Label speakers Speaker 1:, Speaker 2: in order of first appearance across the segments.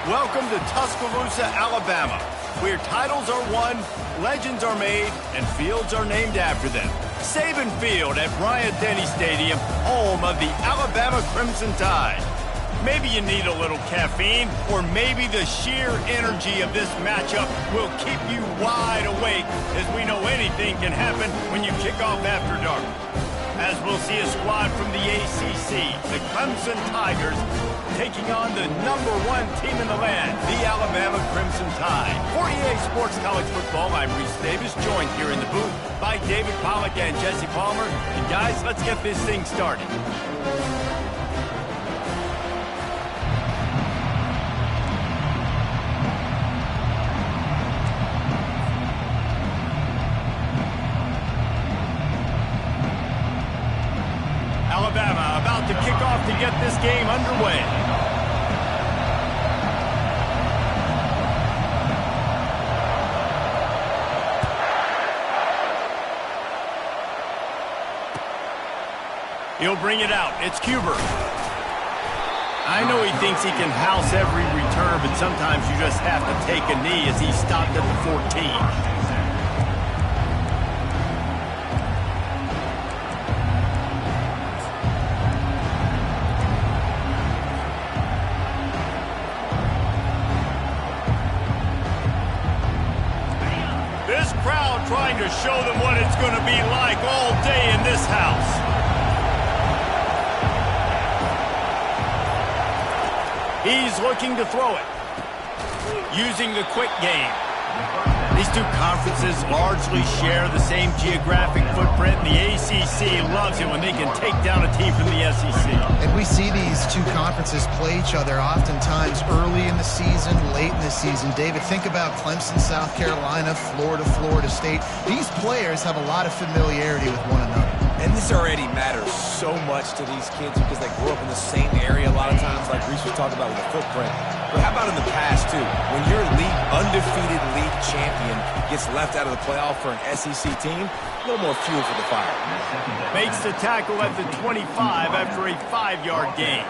Speaker 1: Welcome to Tuscaloosa, Alabama, where titles are won, legends are made, and fields are named after them. Saban Field at Bryant-Denny Stadium, home of the Alabama Crimson Tide. Maybe you need a little caffeine, or maybe the sheer energy of this matchup will keep you wide awake, as we know anything can happen when you kick off after dark. As we'll see a squad from the ACC, the Clemson Tigers, taking on the #1 team in the land, the Alabama Crimson Tide. For EA Sports College Football, I'm Reese Davis, joined here in the booth by David Pollack and Jesse Palmer. And guys, let's get this thing started. Alabama about to kick off to get this game underway. He'll bring it out. It's Cuber. I know he thinks he can house every return, but sometimes you just have to take a knee as he stopped at the 14. Trying to show them what it's going to be like all day in this house. He's looking to throw it, using the quick game. These two conferences largely share the same geographic footprint. The ACC loves it when they can take down a team from the SEC.
Speaker 2: And we see these two conferences play each other oftentimes early in the season, late in the season. David, think about Clemson, South Carolina, Florida State. These players have a lot of familiarity with one another.
Speaker 3: And this already matters so much to these kids because they grew up in the same area a lot of times, like Reese was talking about with the footprint. But how about in the past, too? When your undefeated league champion gets left out of the playoff for an SEC team, a little more fuel for the fire.
Speaker 1: Makes the tackle at the 25 after a 5-yard gain.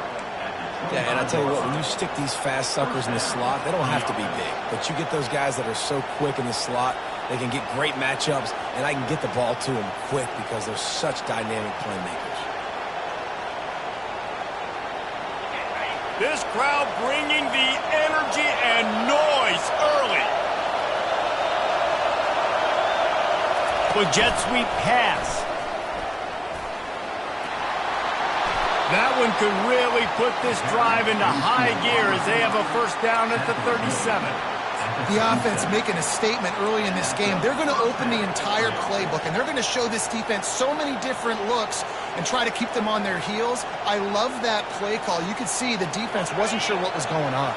Speaker 3: Yeah, and I tell you what, when you stick these fast suckers in the slot, they don't have to be big. But you get those guys that are so quick in the slot, they can get great matchups, and I can get the ball to them quick because they're such dynamic playmakers.
Speaker 1: This crowd bringing the energy and noise early. With jet sweep pass. That one could really put this drive into high gear as they have a first down at the 37.
Speaker 2: The offense making a statement early in this game. They're going to open the entire playbook, and they're going to show this defense so many different looks and try to keep them on their heels. I love that play call. You could see the defense wasn't sure what was going on.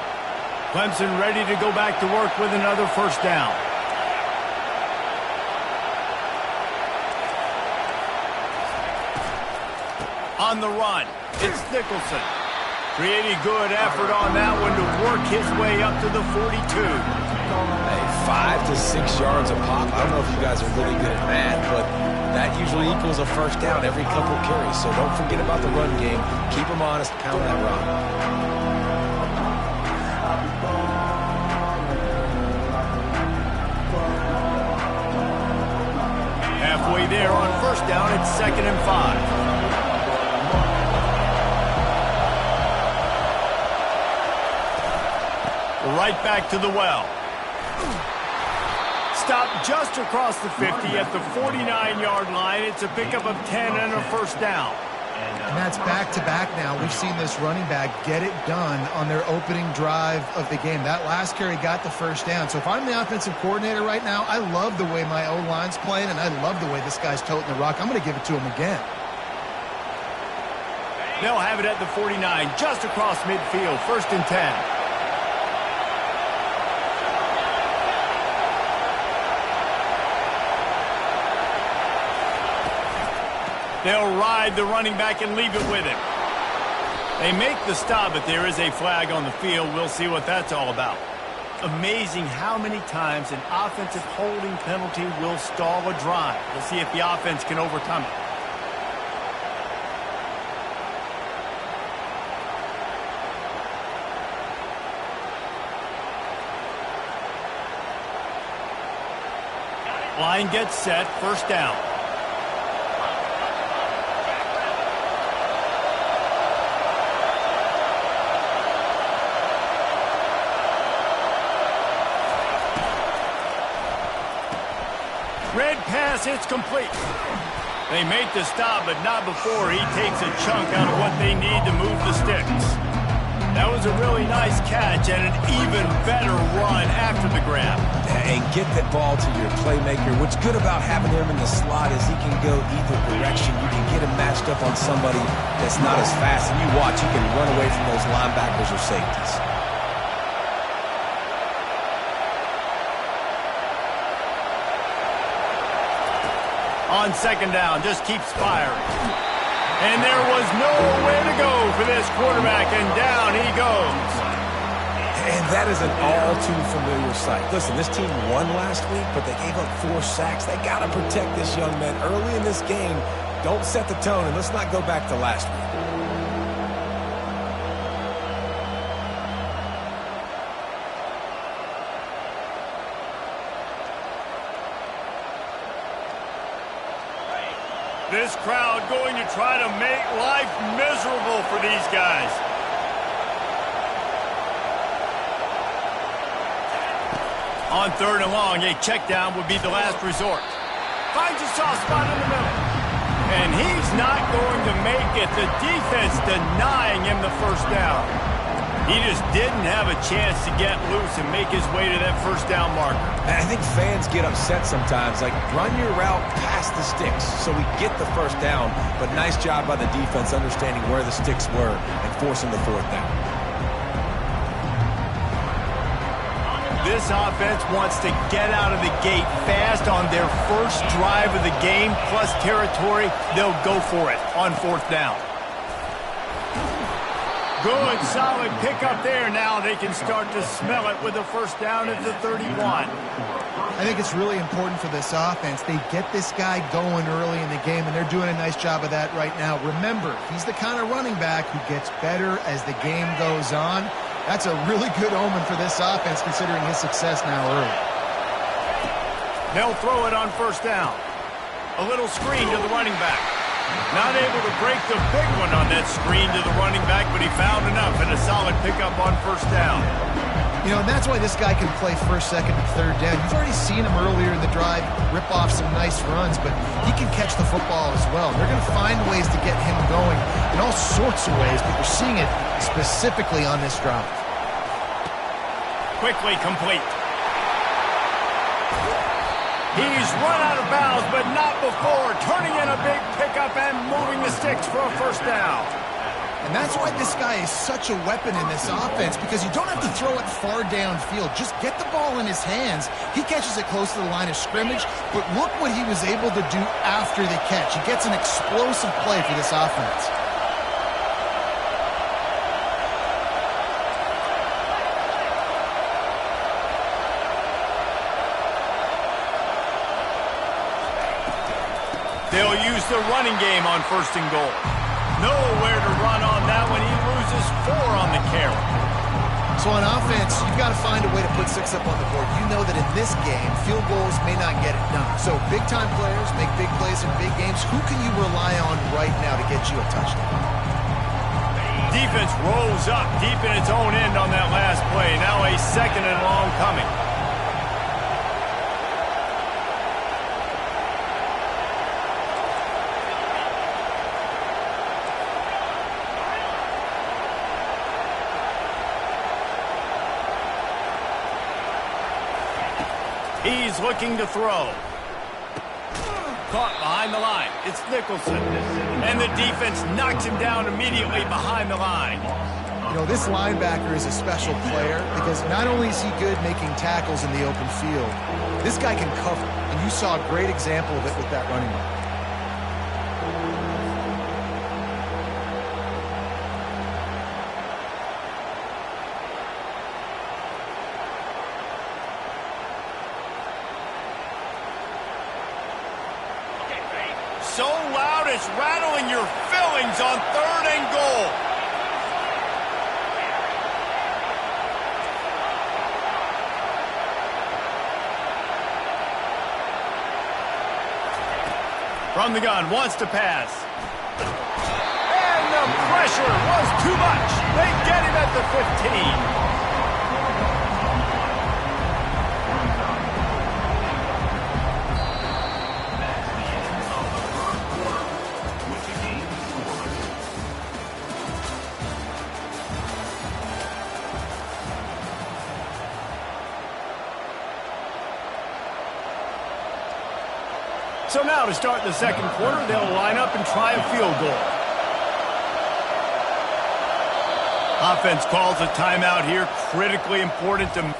Speaker 1: Clemson ready to go back to work with another first down. On the run, it's Nicholson. Creating good effort on that one to work his way up to the 42.
Speaker 3: Hey, 5 to 6 yards a pop. I don't know if you guys are really good at math, but that usually equals a first down every couple carries. So don't forget about the run game. Keep them honest. Pound that rock.
Speaker 1: Halfway there on first down, it's 2nd and 5. Right back to the well. Stopped just across the 50 at the 49-yard line. It's a pickup of 10 and a first down.
Speaker 2: And that's back-to-back now. We've seen this running back get it done on their opening drive of the game. That last carry got the first down. So if I'm the offensive coordinator right now, I love the way my O-line's playing, and I love the way this guy's toting the rock. I'm going to give it to him again.
Speaker 1: They'll have it at the 49, just across midfield, 1st and 10. They'll ride the running back and leave it with him. They make the stop, but there is a flag on the field. We'll see what that's all about. Amazing how many times an offensive holding penalty will stall a drive. We'll see if the offense can overcome it. Line gets set, first down. Red pass, it's complete. They make the stop, but not before he takes a chunk out of what they need to move the sticks. That was a really nice catch and an even better run after the grab.
Speaker 3: And get that ball to your playmaker. What's good about having him in the slot is he can go either direction. You can get him matched up on somebody that's not as fast, and you watch, he can run away from those linebackers or safeties.
Speaker 1: On second down, just keeps firing. And there was nowhere to go for this quarterback, and down he goes.
Speaker 3: And that is an all-too-familiar sight. Listen, this team won last week, but they gave up 4 sacks. They got to protect this young man early in this game. Don't set the tone, and let's not go back to last week.
Speaker 1: This crowd going to try to make life miserable for these guys. On third and long, a check down would be the last resort. Finds a soft spot in the middle. And he's not going to make it. The defense denying him the first down. He just didn't have a chance to get loose and make his way to that first down marker.
Speaker 3: And I think fans get upset sometimes. Like, run your route past the sticks so we get the first down. But nice job by the defense understanding where the sticks were and forcing the fourth down.
Speaker 1: This offense wants to get out of the gate fast on their first drive of the game, plus territory. They'll go for it on fourth down. Good, solid pickup there. Now they can start to smell it with a first down at the 31.
Speaker 2: I think it's really important for this offense. They get this guy going early in the game, and they're doing a nice job of that right now. Remember, he's the kind of running back who gets better as the game goes on. That's a really good omen for this offense, considering his success now early.
Speaker 1: They'll throw it on first down. A little screen to the running back. Not able to break the big one on that screen to the running back, but he found enough and a solid pickup on first down.
Speaker 2: You know, and that's why this guy can play first, second, and third down. You've already seen him earlier in the drive rip off some nice runs, but he can catch the football as well. They're going to find ways to get him going in all sorts of ways, but we're seeing it specifically on this drive.
Speaker 1: Quickly complete. He's run out of bounds, but not before. Turning in a big pickup and moving the sticks for a first down.
Speaker 2: And that's why this guy is such a weapon in this offense, because you don't have to throw it far downfield. Just get the ball in his hands. He catches it close to the line of scrimmage, but look what he was able to do after the catch. He gets an explosive play for this offense.
Speaker 1: They'll use the running game on first and goal. Nowhere to run on that one. He loses 4 on the carry.
Speaker 2: So on offense, you've got to find a way to put 6 up on the board. You know that in this game, field goals may not get it done. So big-time players make big plays in big games. Who can you rely on right now to get you a touchdown?
Speaker 1: Defense rolls up deep in its own end on that last play. Now a second and long coming. He's looking to throw. Caught behind the line. It's Nicholson. And the defense knocks him down immediately behind the line.
Speaker 2: You know, this linebacker is a special player because not only is he good making tackles in the open field, this guy can cover. And you saw a great example of it with that running back.
Speaker 1: So loud it's rattling your fillings on third and goal. From the gun, wants to pass. And the pressure was too much. They get him at the 15. So now to start the second quarter, they'll line up and try a field goal. Offense calls a timeout here, critically important to...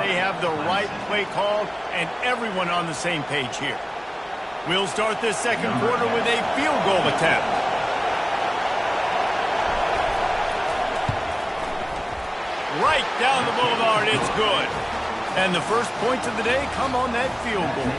Speaker 1: They have the right play call and everyone on the same page here. We'll start this second quarter with a field goal attempt. Right down the boulevard, it's good. And the first points of the day come on that field goal.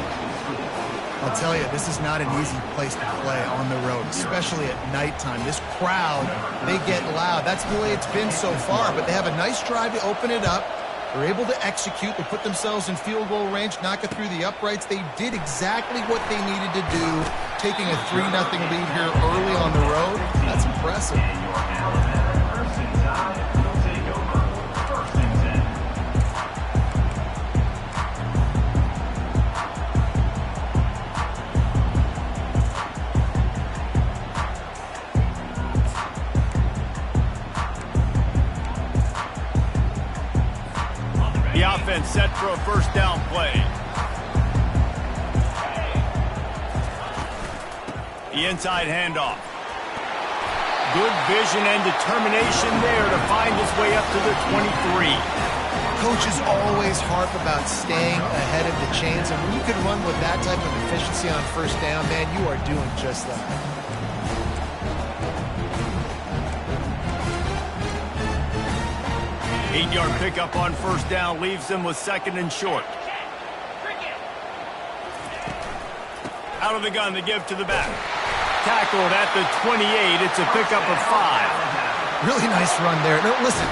Speaker 2: I'll tell you, this is not an easy place to play on the road, especially at nighttime. This crowd, they get loud. That's the way it's been so far, but they have a nice drive to open it up. They're able to execute. They put themselves in field goal range, knock it through the uprights. They did exactly what they needed to do, taking a 3-0 lead here early on the road. That's impressive.
Speaker 1: The offense set for a first down play. The inside handoff. Good vision and determination there to find his way up to the 23.
Speaker 2: Coaches always harp about staying ahead of the chains, and when you can run with that type of efficiency on first down, man, you are doing just that.
Speaker 1: Eight-yard pickup on first down leaves them with second and short. Out of the gun, they give to the back. Tackled at the 28. It's a pickup of 5.
Speaker 2: Really nice run there. Now, listen,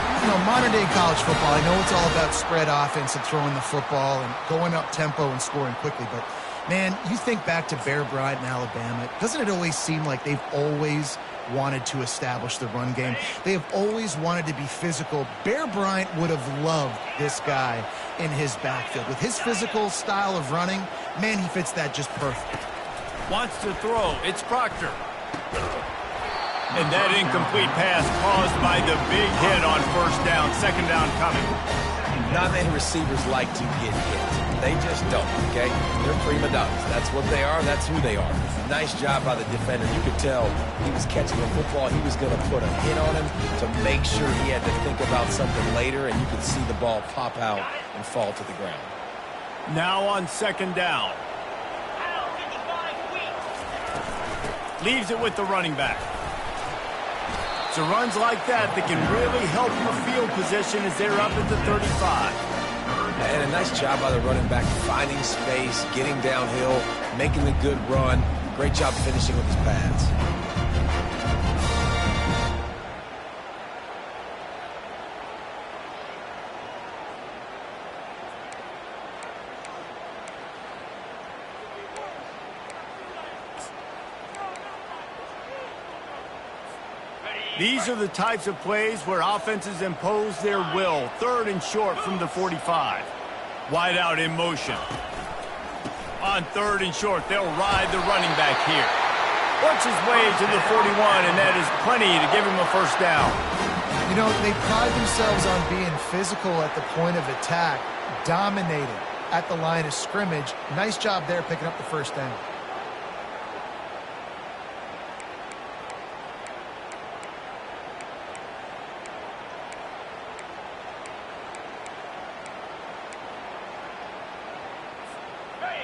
Speaker 2: modern-day college football, I know it's all about spread offense and throwing the football and going up tempo and scoring quickly, but, man, you think back to Bear Bryant in Alabama, doesn't it always seem like they've always wanted to establish the run game? They have always wanted to be physical. Bear Bryant would have loved this guy in his backfield. With his physical style of running, man, he fits that just perfect.
Speaker 1: Wants to throw. It's Proctor. And that incomplete pass caused by the big hit on first down. Second down coming.
Speaker 3: Not many receivers like to get hit. They just don't, okay? They're prima donnas. That's what they are. That's who they are. Nice job by the defender. You could tell he was catching the football. He was going to put a hit on him to make sure he had to think about something later, and you could see the ball pop out and fall to the ground.
Speaker 1: Now on second down. Leaves it with the running back. So runs like that can really help your field position as they're up at the 35.
Speaker 3: And a nice job by the running back, finding space, getting downhill, making the good run. Great job finishing with his pads.
Speaker 1: These are the types of plays where offenses impose their will. Third and short from the 45. Wide out in motion. On third and short, they'll ride the running back here. Works his way to the 41, and that is plenty to give him a first down.
Speaker 2: They pride themselves on being physical at the point of attack, dominating at the line of scrimmage. Nice job there picking up the first down.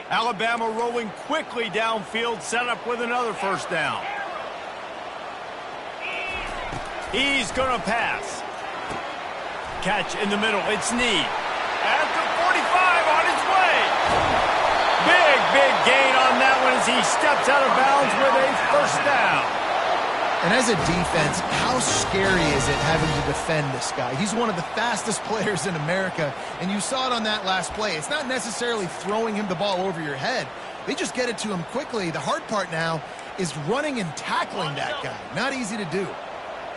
Speaker 1: Alabama rolling quickly downfield, set up with another first down. He's going to pass. Catch in the middle. It's Need. At the 45 on his way. Big gain on that one as he steps out of bounds with a first down.
Speaker 2: And as a defense, how scary is it having to defend this guy? He's one of the fastest players in America, and you saw it on that last play. It's not necessarily throwing him the ball over your head. They just get it to him quickly. The hard part now is running and tackling that guy. Not easy to do.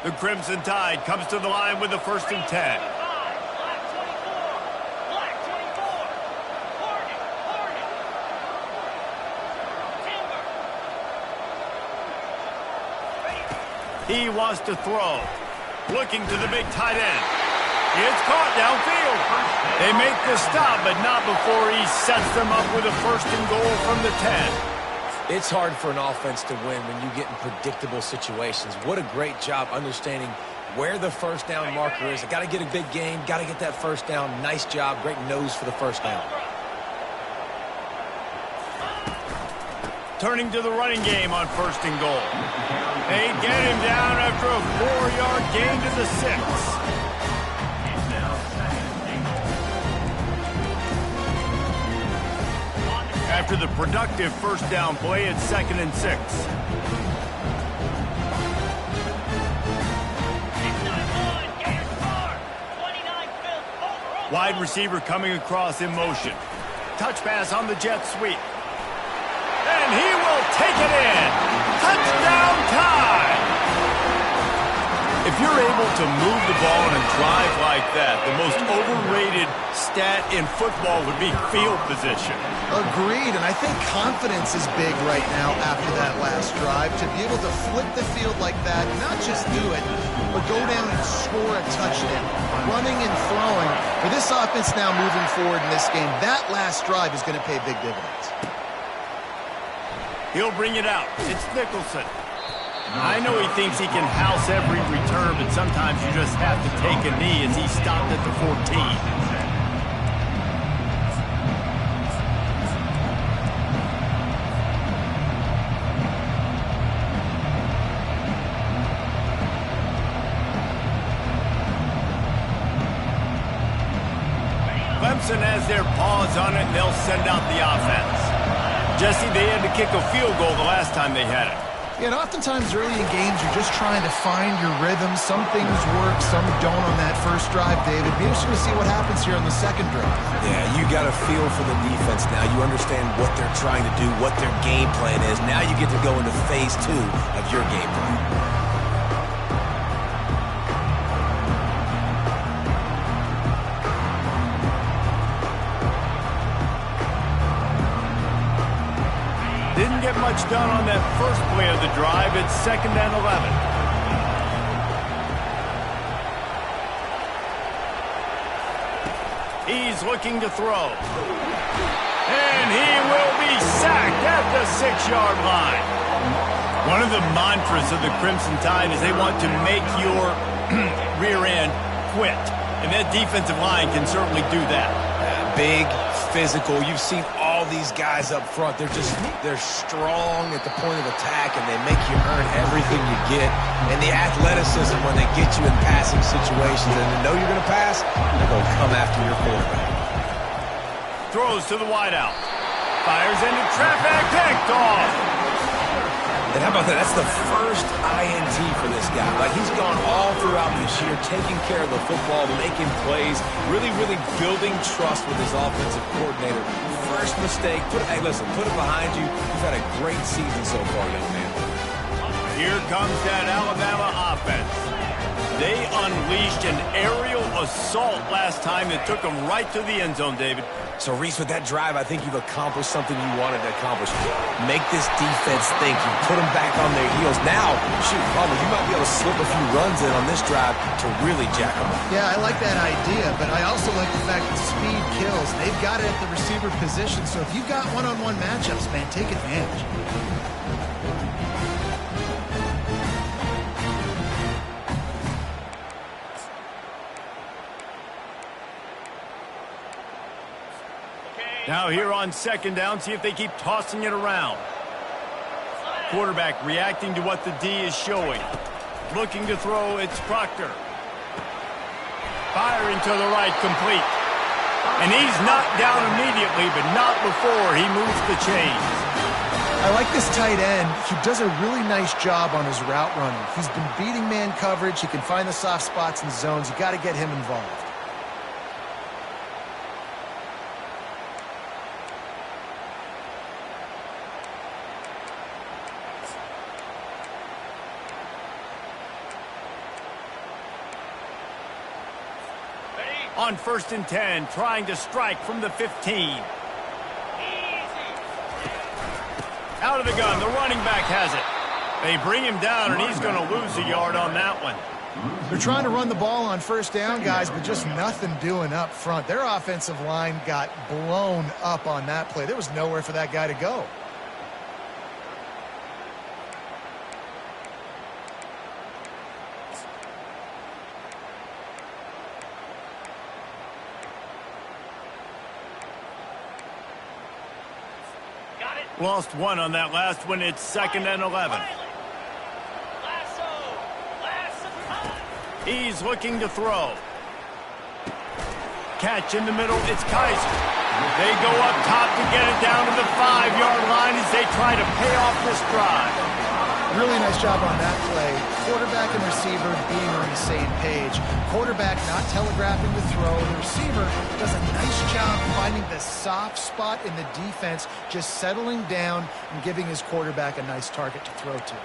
Speaker 1: The Crimson Tide comes to the line with the 1st and 10. He wants to throw. Looking to the big tight end. It's caught downfield. They make the stop, but not before he sets them up with a 1st and goal from the 10.
Speaker 3: It's hard for an offense to win when you get in predictable situations. What a great job understanding where the first down marker is. Got to get a big gain. Got to get that first down. Nice job. Great nose for the first down.
Speaker 1: Turning to the running game on 1st and goal. They get him down after a 4-yard gain to the 6. After the productive first down play, it's 2nd and 6. Wide receiver coming across in motion. Touch pass on the jet sweep. And he will take it in. Touchdown time. If you're able to move the ball in a drive like that, the most overrated stat in football would be field position.
Speaker 2: Agreed, and I think confidence is big right now after that last drive. To be able to flip the field like that, not just do it, but go down and score a touchdown. Running and throwing. For this offense now moving forward in this game, that last drive is going to pay big dividends.
Speaker 1: He'll bring it out. It's Nicholson. I know he thinks he can house every return, but sometimes you just have to take a knee as he stopped at the 14. Clemson has their paws on it, and they'll send out the offense. Jesse, they had to kick a field goal the last time they had it.
Speaker 2: Yeah, and oftentimes early in games, you're just trying to find your rhythm. Some things work, some don't on that first drive, David. Be interesting to see what happens here on the second drive.
Speaker 3: Yeah, you got a feel for the defense now. You understand what they're trying to do, what their game plan is. Now you get to go into phase 2 of your game plan.
Speaker 1: Didn't get much done on that first play of the drive. It's 2nd and 11. He's looking to throw. And he will be sacked at the 6-yard line. One of the mantras of the Crimson Tide is they want to make your rear end quit. And that defensive line can certainly do that.
Speaker 3: Big, physical. You've seen all these guys up front. They're strong at the point of attack, and they make you earn everything you get. And the athleticism when they get you in passing situations and they know you're going to pass, they're going to come after your quarterback.
Speaker 1: Throws to the wideout. Fires into traffic. Picked off.
Speaker 3: And how about that? That's the first INT for this guy. Like, he's gone all throughout this year, taking care of the football, making plays, really building trust with his offensive coordinator. First mistake, hey, listen, put it behind you. You've had a great season so far, young man.
Speaker 1: Here comes that Alabama offense. They unleashed an aerial assault last time that took them right to the end zone, David.
Speaker 3: So, Reese, with that drive, I think you've accomplished something you wanted to accomplish. Make this defense think. You put them back on their heels. Now, shoot, probably you might be able to slip a few runs in on this drive to really jack them up.
Speaker 2: Yeah, I like that idea, but I also like the fact that speed kills. They've got it at the receiver position, so if you've got one-on-one matchups, man, take advantage.
Speaker 1: Now here on 2nd down, see if they keep tossing it around. Quarterback reacting to what the D is showing. Looking to throw, it's Proctor. Firing to the right, complete. And he's knocked down immediately, but not before he moves the chains.
Speaker 2: I like this tight end. He does a really nice job on his route running. He's been beating man coverage. He can find the soft spots and zones. You got to get him involved.
Speaker 1: On 1st and 10, trying to strike from the 15. Out of the gun, the running back has it. They bring him down, and he's going to lose a yard on that one.
Speaker 2: They're trying to run the ball on 1st down, guys, but just nothing doing up front. Their offensive line got blown up on that play. There was nowhere for that guy to go.
Speaker 1: Lost one on that last one. It's 2nd and 11. He's looking to throw. Catch in the middle. It's Kaiser. They go up top to get it down to the 5-yard line as they try to pay off this drive.
Speaker 2: Really nice job on that play. Quarterback and receiver being on the same page. Quarterback not telegraphing the throw. The receiver does a nice job finding the soft spot in the defense, just settling down and giving his quarterback a nice target to throw to.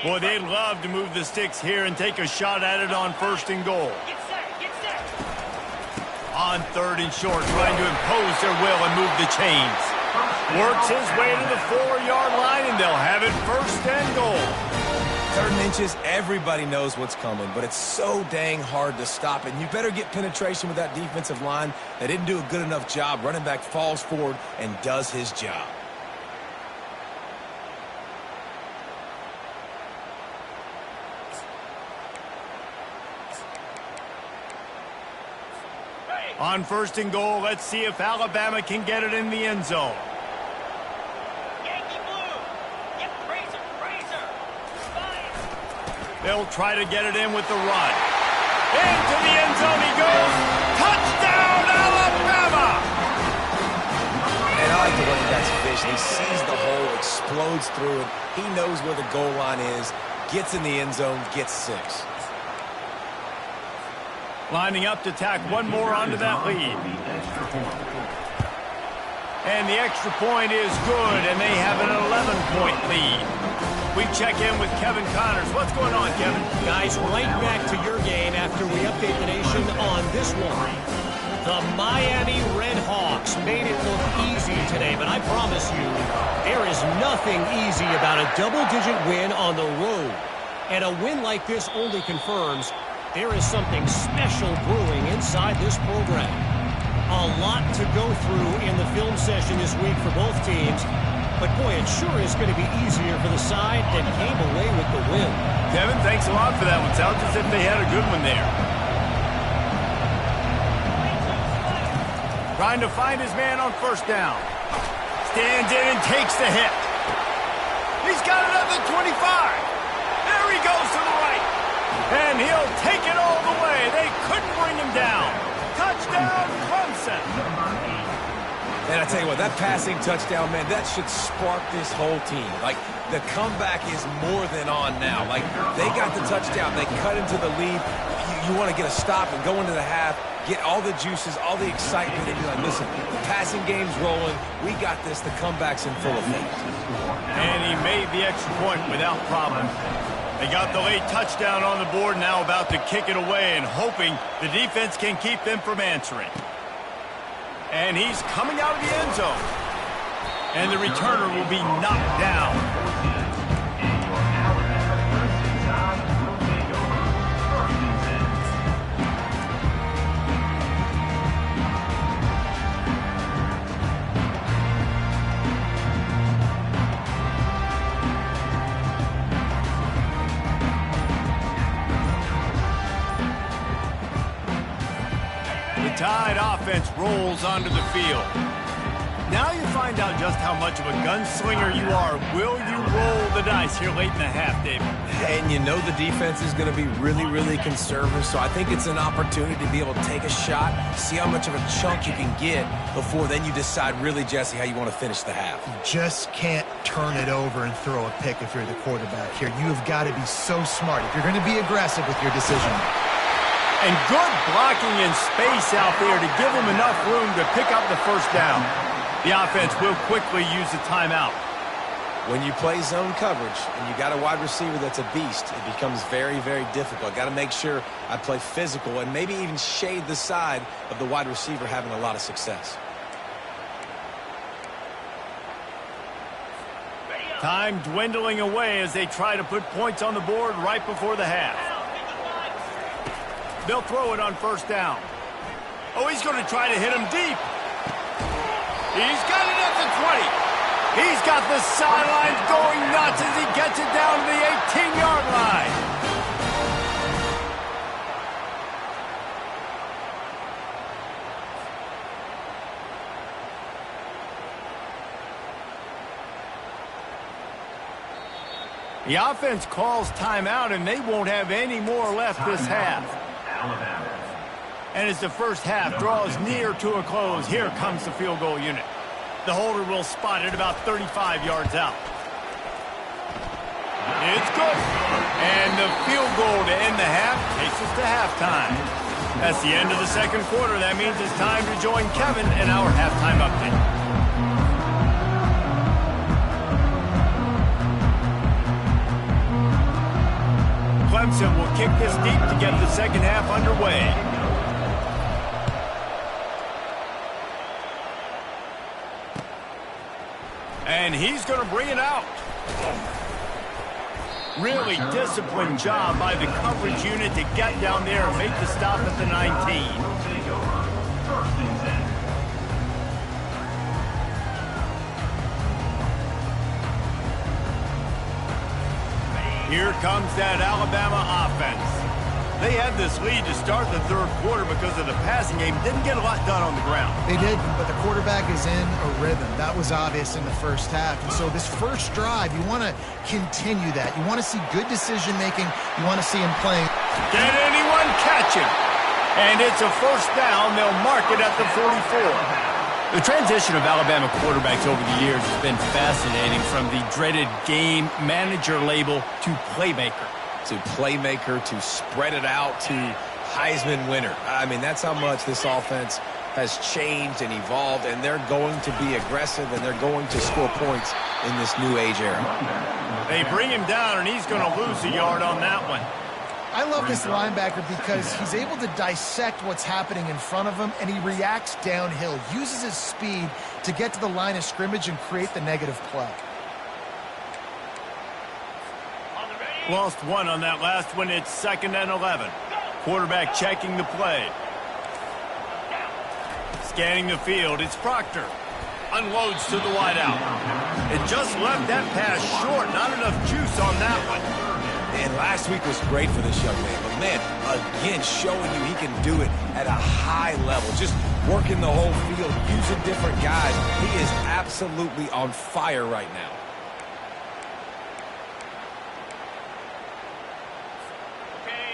Speaker 1: Boy, they'd love to move the sticks here and take a shot at it on 1st and goal. On 3rd and short, trying to impose their will and move the chains. Works his way to the 4-yard line, and they'll have it 1st and goal.
Speaker 3: 3rd and inches, everybody knows what's coming, but it's so dang hard to stop it. And you better get penetration with that defensive line. They didn't do a good enough job. Running back falls forward and does his job.
Speaker 1: On 1st and goal, let's see if Alabama can get it in the end zone. They'll try to get it in with the run. Into the end zone he goes. Touchdown, Alabama!
Speaker 3: And I like the running back's vision. He sees the hole, explodes through it. He knows where the goal line is, gets in the end zone, gets 6.
Speaker 1: Lining up to tack one more onto that lead. And the extra point is good, and they have an 11-point lead. We check in with Kevin Connors. What's going on, Kevin?
Speaker 4: Guys, right back to your game after we update the nation on this one. The Miami Red Hawks made it look easy today, but I promise you, there is nothing easy about a double-digit win on the road. And a win like this only confirms there is something special brewing inside this program. A lot to go through in the film session this week for both teams. But, boy, it sure is going to be easier for the side that came away with the win.
Speaker 1: Kevin, thanks a lot for that one. Sounds as if they had a good one there. Trying to find his man on 1st down. Stands in and takes the hit. He's got it at the 25. There he goes to the right. And he'll take it all the way. They couldn't bring him down. Touchdown, Clemson.
Speaker 3: And I tell you what, that passing touchdown, man, that should spark this whole team. Like, the comeback is more than on now. Like, they got the touchdown. They cut into the lead. You want to get a stop and go into the half, get all the juices, all the excitement, and be like, listen, the passing game's rolling. We got this. The comeback's in full effect.
Speaker 1: And he made the extra point without problem. They got the late touchdown on the board, now about to kick it away and hoping the defense can keep them from answering. And he's coming out of the end zone. And the returner will be knocked down. The Tide offense rolls onto the field. Now you find out just how much of a gunslinger you are. Will you roll the dice here late in the half, David?
Speaker 3: And you know the defense is going to be really, really conservative, so I think it's an opportunity to be able to take a shot, see how much of a chunk you can get before then you decide really, Jesse, how you want to finish the half.
Speaker 2: You just can't turn it over and throw a pick if you're the quarterback here. You have got to be so smart if you're going to be aggressive with your decision.
Speaker 1: And good blocking in space out there to give them enough room to pick up the first down. The offense will quickly use the timeout.
Speaker 3: When you play zone coverage and you got a wide receiver that's a beast, it becomes very, very difficult. Got to make sure I play physical and maybe even shade the side of the wide receiver having a lot of success.
Speaker 1: Time dwindling away as they try to put points on the board right before the half. They'll throw it on first down. Oh, he's going to try to hit him deep. He's got it at the 20. He's got the sidelines going nuts as he gets it down to the 18-yard line. The offense calls timeout, and they won't have any more left this half. And as the first half draws near to a close, here comes the field goal unit. The holder will spot it about 35 yards out. It's good. And the field goal to end the half takes us to halftime. That's the end of the second quarter. That means it's time to join Kevin in our halftime update. Clemson will kick this deep to get the second half underway. And he's going to bring it out. Really disciplined job by the coverage unit to get down there and make the stop at the 19. Here comes that Alabama offense. They had this lead to start the third quarter because of the passing game. Didn't get a lot done on the ground.
Speaker 2: They did, but the quarterback is in a rhythm. That was obvious in the first half. And so this first drive, you want to continue that. You want to see good decision-making. You want to see him playing.
Speaker 1: Can anyone catch him? And it's a first down. They'll mark it at the 44. The transition of Alabama quarterbacks over the years has been fascinating, from the dreaded game manager label to playmaker.
Speaker 3: To playmaker, to spread it out, to Heisman winner. I mean, that's how much this offense has changed and evolved, and they're going to be aggressive, and they're going to score points in this new age era.
Speaker 1: They bring him down, and he's going to lose a yard on that one.
Speaker 2: I love this linebacker because he's able to dissect what's happening in front of him, and he reacts downhill, uses his speed to get to the line of scrimmage and create the negative play.
Speaker 1: Lost one on that last one. It's 2nd and 11. Quarterback checking the play. Scanning the field. It's Proctor. Unloads to the wideout. It just left that pass short. Not enough juice on that one.
Speaker 3: And last week was great for this young man. But, man, again, showing you he can do it at a high level. Just working the whole field, using different guys. He is absolutely on fire right now.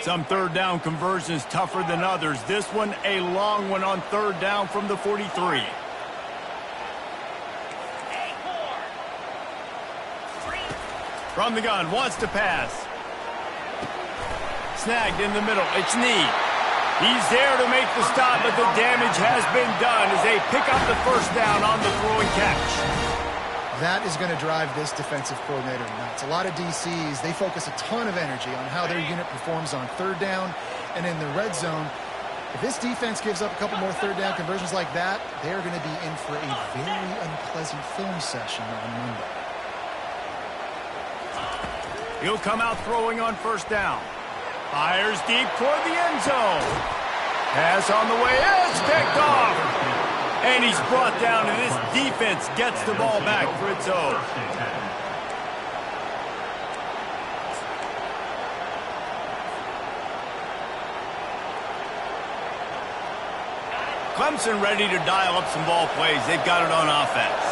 Speaker 1: Some third down conversions tougher than others. This one, a long one on third down from the 43. From the gun, wants to pass. Snagged in the middle. It's Knee. He's there to make the stop, but the damage has been done as they pick up the first down on the throwing catch.
Speaker 2: That is going to drive this defensive coordinator nuts. A lot of DCs, they focus a ton of energy on how their unit performs on third down and in the red zone. If this defense gives up a couple more third down conversions like that, they are going to be in for a very unpleasant film session on Monday.
Speaker 1: He'll come out throwing on first down. Fires deep toward the end zone. Pass on the way. It's picked off. And he's brought down, and this defense gets the ball back for its own. Clemson ready to dial up some ball plays. They've got it on offense.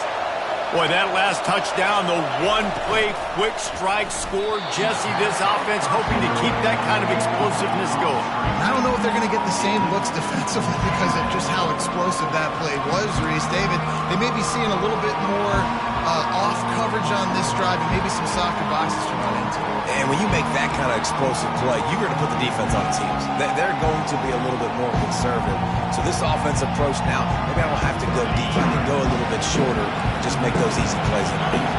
Speaker 1: Boy, that last touchdown, the one-play quick strike scored. Jesse, this offense hoping to keep that kind of explosiveness going.
Speaker 2: I don't know if they're going to get the same looks defensively because of just how explosive that play was, Reese. David, they may be seeing a little bit more off coverage on this drive and maybe some softer boxes to run into.
Speaker 3: And when you make that kind of explosive play, you're going to put the defense on teams. They're going to be a little bit more conservative. So this offense approach now, maybe I don't have to go deep. I can go a little bit shorter and just make those easy plays in the league.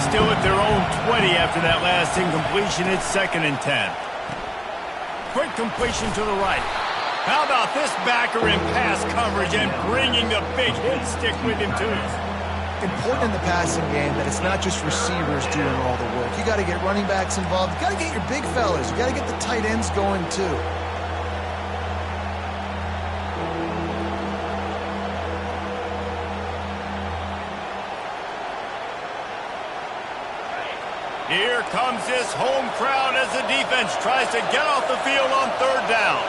Speaker 1: Still at their own 20 after that last incompletion. It's 2nd and 10. Quick completion to the right. How about this backer in pass coverage and bringing the big hit stick with him too?
Speaker 2: Important in the passing game that it's not just receivers doing all the work. You got to get running backs involved. You got to get your big fellas. You got to get the tight ends going too.
Speaker 1: Here comes this home crowd as the defense tries to get off the field on 3rd down.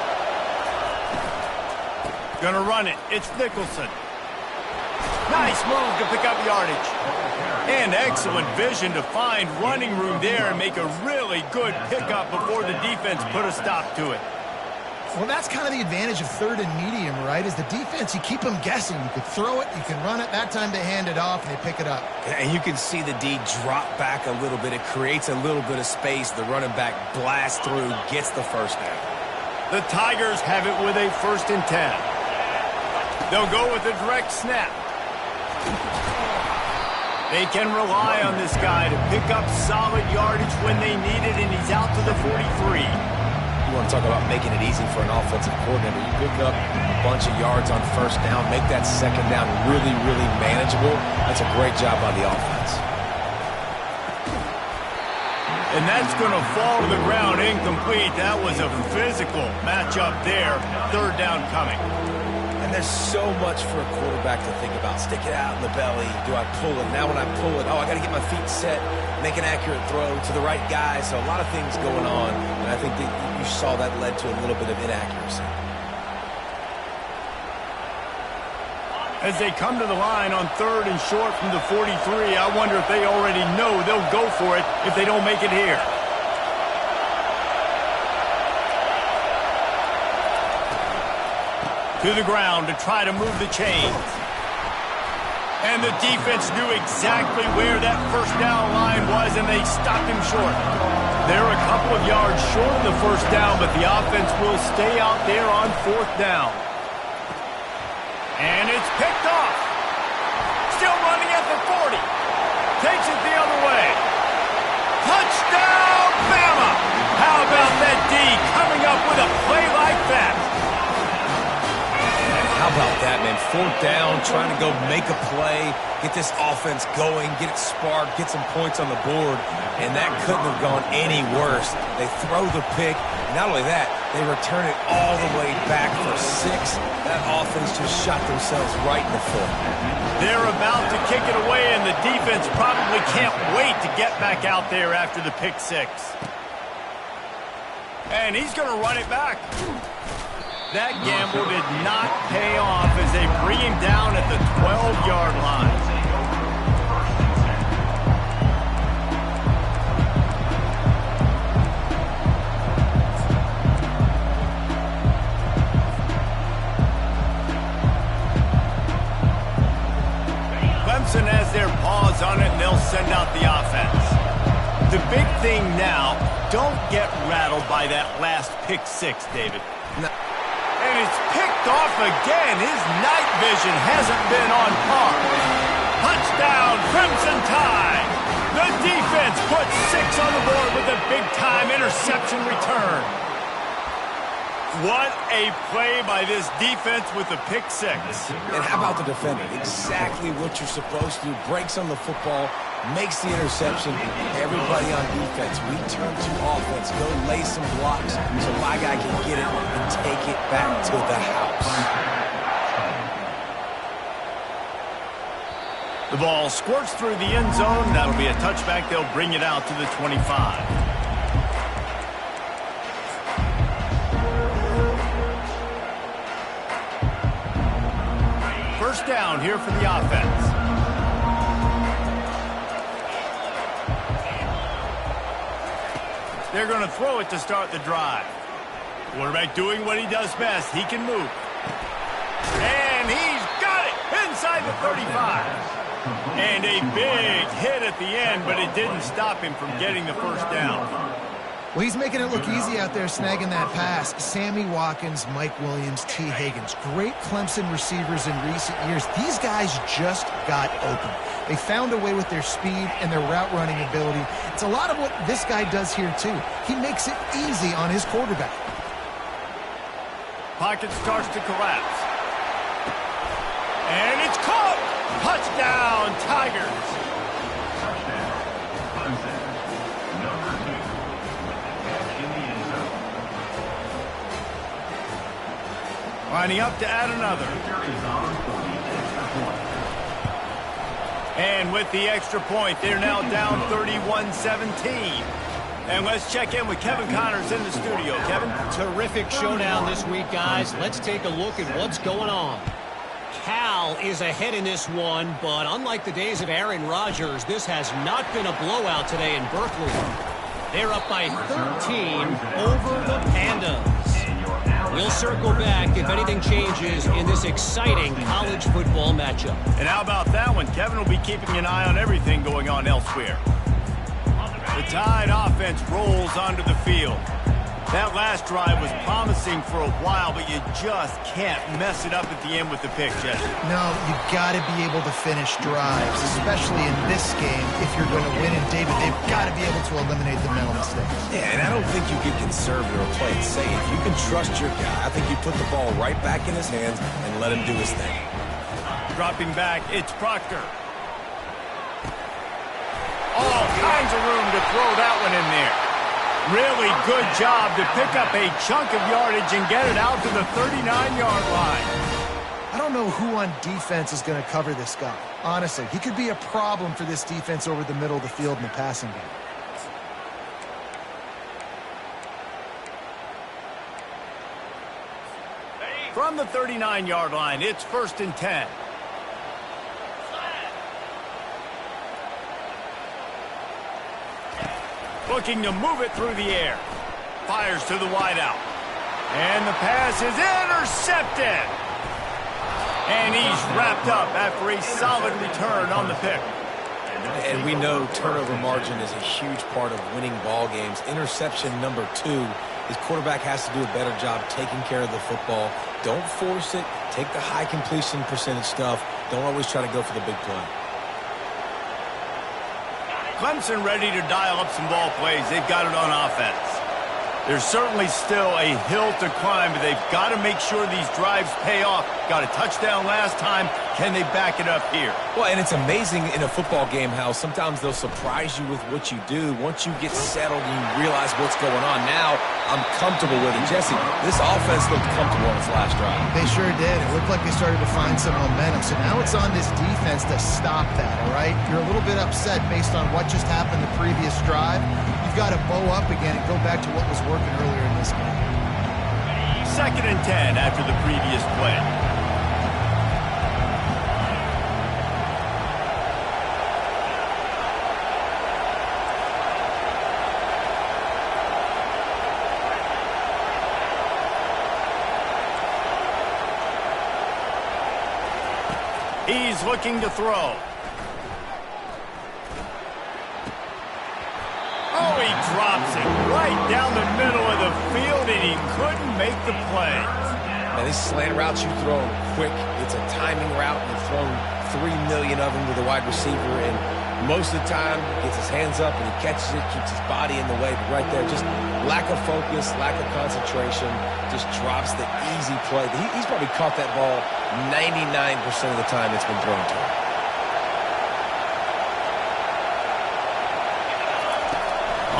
Speaker 1: Gonna run it. It's Nicholson. Nice move to pick up yardage. And excellent vision to find running room there and make a really good pickup before the defense put a stop to it.
Speaker 2: Well, that's kind of the advantage of 3rd and medium, right? Is the defense, you keep them guessing. You could throw it, you can run it. That time they hand it off and they pick it up.
Speaker 3: And you can see the D drop back a little bit. It creates a little bit of space. The running back blasts through, gets the 1st down.
Speaker 1: The Tigers have it with a 1st and 10. They'll go with a direct snap. They can rely on this guy to pick up solid yardage when they need it, and he's out to the 43.
Speaker 3: You want to talk about making it easy for an offensive coordinator. You pick up a bunch of yards on 1st down, make that 2nd down really, really manageable. That's a great job by the offense.
Speaker 1: And that's going to fall to the ground incomplete. That was a physical matchup there. 3rd down coming.
Speaker 3: And there's so much for a quarterback to think about. Stick it out in the belly. Do I pull it? Now when I pull it, I got to get my feet set, make an accurate throw to the right guy. So a lot of things going on. And I think that you saw that led to a little bit of inaccuracy.
Speaker 1: As they come to the line on 3rd and short from the 43, I wonder if they already know they'll go for it if they don't make it here. To the ground to try to move the chains. And the defense knew exactly where that 1st down line was, and they stopped him short. They're a couple of yards short of the 1st down, but the offense will stay out there on 4th down. And it's picked off. Still running at the 40. Takes it the other way. Touchdown, Bama! How about that D coming up with a play like that?
Speaker 3: How about that, man? 4th down, trying to go make a play, get this offense going, get it sparked, get some points on the board, and that couldn't have gone any worse. They throw the pick. Not only that, they return it all the way back for 6. That offense just shot themselves right in the foot.
Speaker 1: They're about to kick it away, and the defense probably can't wait to get back out there after the pick 6. And he's going to run it back. That gamble did not pay off as they bring him down at the 12-yard line. Clemson has their paws on it, and they'll send out the offense. The big thing now, don't get rattled by that last pick 6, David.
Speaker 3: No.
Speaker 1: And it's picked off again. His night vision hasn't been on par. Touchdown, Crimson Tide. The defense puts 6 on the board with a big-time interception return. What a play by this defense with the pick 6.
Speaker 3: And how about the defender? Exactly what you're supposed to do. Breaks on the football, makes the interception. Everybody on defense, we turn to offense. Go lay some blocks so my guy can get it and take it back to the house.
Speaker 1: The ball squirts through the end zone. That'll be a touchback. They'll bring it out to the 25. down here for the offense. They're going to throw it to start the drive. Quarterback doing what he does best. He can move. And he's got it inside the 35. And a big hit at the end, but it didn't stop him from getting the first down.
Speaker 2: Well, he's making it look easy out there snagging that pass. Sammy Watkins, Mike Williams, T. Higgins. Great Clemson receivers in recent years. These guys just got open. They found a way with their speed and their route running ability. It's a lot of what this guy does here, too. He makes it easy on his quarterback.
Speaker 1: Pocket starts to collapse. And it's caught! Touchdown, Tigers! Lining up to add another. And with the extra point, they're now down 31-17. And let's check in with Kevin Connors in the studio. Kevin?
Speaker 4: Terrific showdown this week, guys. Let's take a look at what's going on. Cal is ahead in this one, but unlike the days of Aaron Rodgers, this has not been a blowout today in Berkeley. They're up by 13 over the Pandas. We'll circle back if anything changes in this exciting college football matchup.
Speaker 1: And how about that one? Kevin will be keeping an eye on everything going on elsewhere. The Tide offense rolls onto the field. That last drive was promising for a while, but you just can't mess it up at the end with the pick, Jesse.
Speaker 2: No, you got to be able to finish drives, especially in this game. If you're going to win, and David, they've got to be able to eliminate the mental mistakes.
Speaker 3: Yeah, and I don't think you get conservative or play it safe. You can trust your guy. I think you put the ball right back in his hands and let him do his thing.
Speaker 1: Dropping back, it's Proctor. All kinds of room to throw that one in there. Really good job to pick up a chunk of yardage and get it out to the 39-yard line.
Speaker 2: I don't know who on defense is going to cover this guy. Honestly, he could be a problem for this defense over the middle of the field in the passing game.
Speaker 1: From the 39-yard line, it's 1st and 10. Looking to move it through the air. Fires to the wideout. And the pass is intercepted. And he's wrapped up after a solid return on the pick.
Speaker 3: And we know turnover margin is a huge part of winning ball games. Interception number 2. His quarterback has to do a better job taking care of the football. Don't force it. Take the high completion percentage stuff. Don't always try to go for the big play.
Speaker 1: Clemson ready to dial up some ball plays. They've got it on offense. There's certainly still a hill to climb, but they've got to make sure these drives pay off. Got a touchdown last time. Can they back it up here?
Speaker 3: Well, and it's amazing in a football game how sometimes they'll surprise you with what you do. Once you get settled and you realize what's going on, now I'm comfortable with it. Jesse, this offense looked comfortable on its last drive.
Speaker 2: They sure did. It looked like they started to find some momentum. So now it's on this defense to stop that, all right? You're a little bit upset based on what just happened the previous drive. You've got to bow up again and go back to what was working earlier in this game.
Speaker 1: 2nd and 10 after the previous play. He's looking to throw. Oh, he drops it right down the middle of the field, and he couldn't make the play.
Speaker 3: And these slant routes you throw quick. It's a timing route. You've thrown 3 million of them to the wide receiver, and most of the time he gets his hands up and he catches it, keeps his body in the way. But right there, just lack of focus, lack of concentration, just drops the easy play. He's probably caught that ball 99% of the time it's been thrown to him.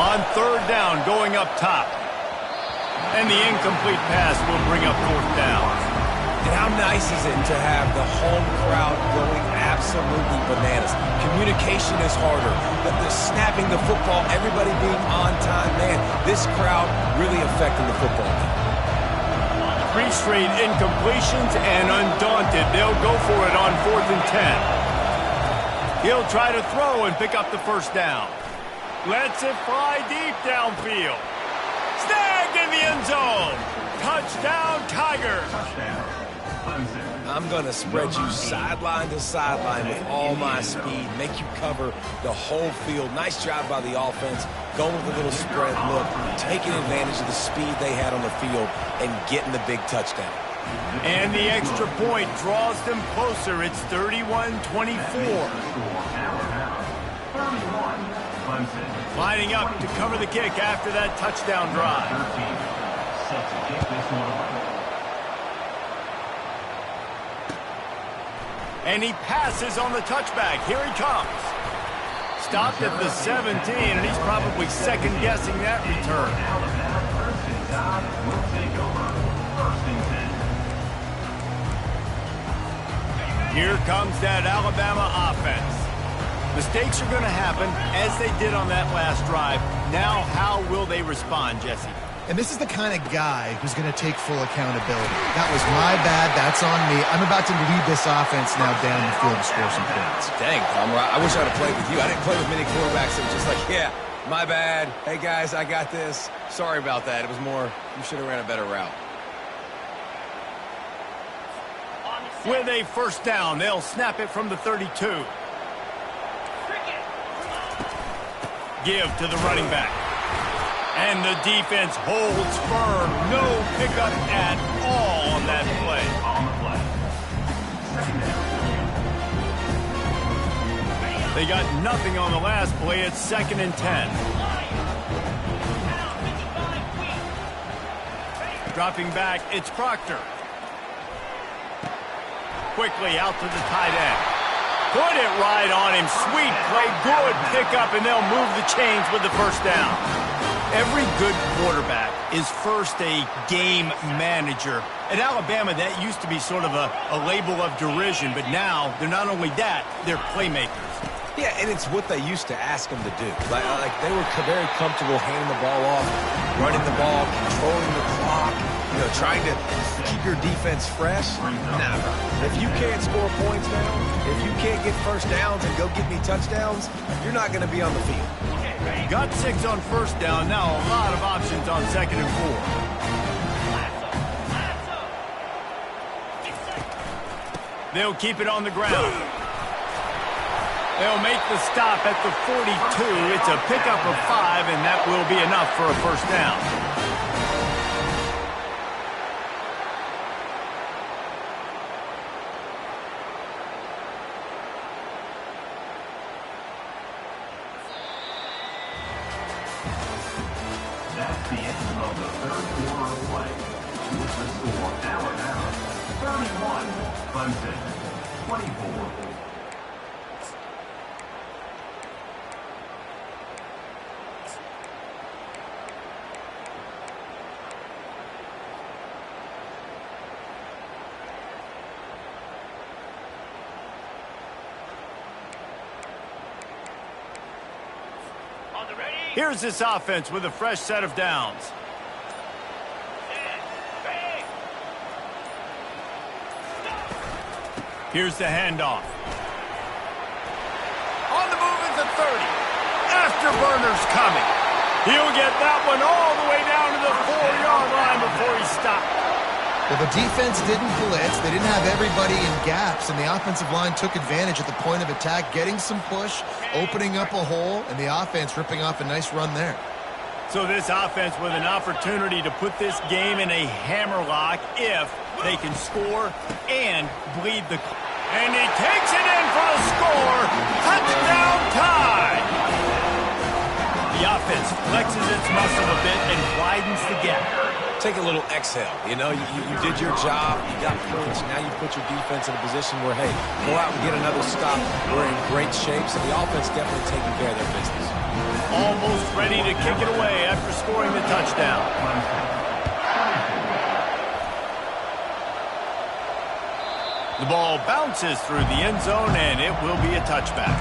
Speaker 1: On 3rd down, going up top. And the incomplete pass will bring up 4th down.
Speaker 3: And how nice is it to have the home crowd going absolutely bananas? Communication is harder. The snapping the football, everybody being on time. Man, this crowd really affecting the football game.
Speaker 1: 3 straight incompletions, and undaunted, they'll go for it on 4th and 10. He'll try to throw and pick up the first down. Lets it fly deep downfield. Snagged in the end zone. Touchdown, Tigers.
Speaker 3: I'm going to spread you sideline to sideline with all my speed, make you cover the whole field. Nice job by the offense, going with a little spread look, taking advantage of the speed they had on the field and getting the big touchdown.
Speaker 1: And the extra point draws them closer. It's 31-24. Lining up to cover the kick after that touchdown drive. And he passes on the touchback. Here he comes. Stopped at the 17, and he's probably second-guessing that return. Here comes that Alabama offense. Mistakes are going to happen, as they did on that last drive. Now, how will they respond, Jesse?
Speaker 2: And this is the kind of guy who's going to take full accountability. That was my bad. That's on me. I'm about to lead this offense now down the field to score some points.
Speaker 3: Dang, Palmer, I wish I would have played with you. I didn't play with many quarterbacks that were just like, yeah, my bad. Hey, guys, I got this. Sorry about that. It was more, you should have ran a better route.
Speaker 1: With a first down, they'll snap it from the 32. Give to the running back. And the defense holds firm. No pickup at all on that play. They got nothing on the last play. It's 2nd and 10. Dropping back, it's Proctor. Quickly out to the tight end. Put it right on him. Sweet play. Good pickup, and they'll move the chains with the first down. Every good quarterback is first a game manager. At Alabama, that used to be sort of a label of derision, but now they're not only that, they're playmakers.
Speaker 3: Yeah, and it's what they used to ask them to do. Like they were very comfortable handing the ball off, running the ball, controlling the clock, trying to keep your defense fresh. Nah, if you can't score points now, if you can't get first downs and go get me touchdowns, you're not going to be on the field.
Speaker 1: Got 6 on first down. Now a lot of options on 2nd and 4. They'll keep it on the ground. They'll make the stop at the 42. It's a pickup of 5, and that will be enough for a first down.
Speaker 5: That's the end of the third quarter of play. With the score, Alabama 31, Clemson 24.
Speaker 1: Here's this offense with a fresh set of downs. Here's the handoff. On the move is the 30. Afterburner's coming. He'll get that one all the way down to the 4-yard line before he stopped.
Speaker 2: Well, the defense didn't blitz. They didn't have everybody in gaps, and the offensive line took advantage at the point of attack, getting some push, opening up a hole, and the offense ripping off a nice run there.
Speaker 1: So this offense with an opportunity to put this game in a hammerlock if they can score and bleed the... And he takes it in for the score. Touchdown tie. The offense flexes its muscle a bit and widens the gap.
Speaker 3: Take a little exhale. You did your job. You got points. Now you put your defense in a position where, hey, go out and get another stop. We're in great shape, so the offense definitely taking care of their business.
Speaker 1: Almost ready to kick it away after scoring the touchdown. The ball bounces through the end zone, and it will be a touchback.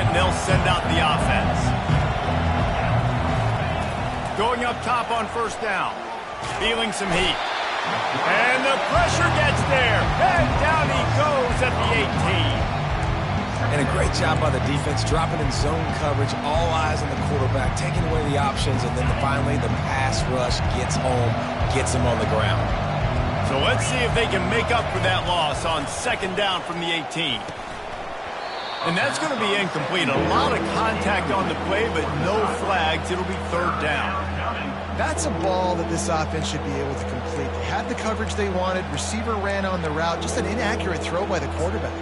Speaker 1: and they'll send out the offense. Going up top on first down. Feeling some heat. And the pressure gets there. And down he goes at the 18.
Speaker 3: And a great job by the defense, dropping in zone coverage, all eyes on the quarterback, taking away the options, and then finally the pass rush gets home, gets him on the ground.
Speaker 1: So let's see if they can make up for that loss on second down from the 18. And that's going to be incomplete. A lot of contact on the play, but no flags. It'll be third down.
Speaker 2: That's a ball that this offense should be able to complete. They had the coverage they wanted. Receiver ran on the route. Just an inaccurate throw by the quarterback.